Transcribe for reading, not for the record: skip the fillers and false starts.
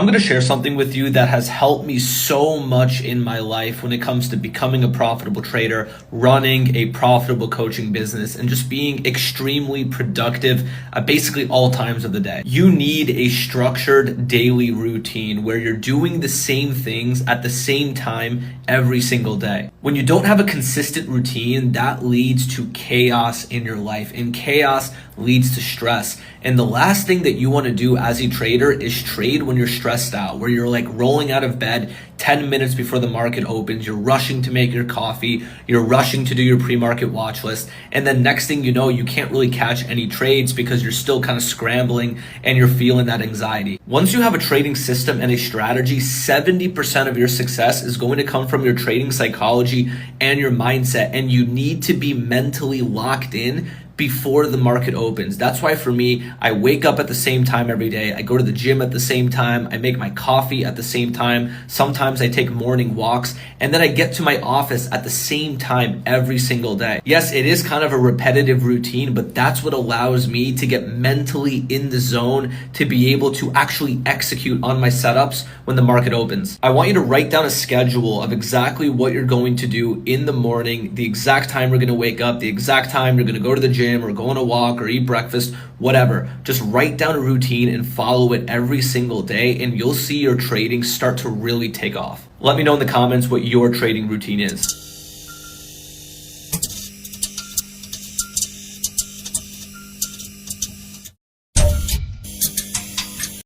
I'm going to share something with you that has helped me so much in my life when it comes to becoming a profitable trader, running a profitable coaching business, and just being extremely productive at basically all times of the day. You need a structured daily routine where you're doing the same things at the same time every single day. When you don't have a consistent routine, that leads to chaos in your life, and chaos leads to stress. And the last thing that you want to do as a trader is trade when you're stressed out, where you're like rolling out of bed 10 minutes before the market opens, you're rushing to make your coffee, you're rushing to do your pre-market watch list, and then next thing you know, you can't really catch any trades because you're still kind of scrambling and you're feeling that anxiety. Once you have a trading system and a strategy, 70% of your success is going to come from your trading psychology and your mindset, and you need to be mentally locked in before the market opens. That's why for me, I wake up at the same time every day. I go to the gym at the same time. I make my coffee at the same time. Sometimes I take morning walks, and then I get to my office at the same time every single day. Yes, it is kind of a repetitive routine, but that's what allows me to get mentally in the zone to be able to actually execute on my setups when the market opens. I want you to write down a schedule of exactly what you're going to do in the morning, the exact time you're going to wake up, the exact time you're going to go to the gym or go on a walk or eat breakfast, whatever. Just write down a routine and follow it every single day, and you'll see your trading start to really take off. Let me know in the comments what your trading routine is.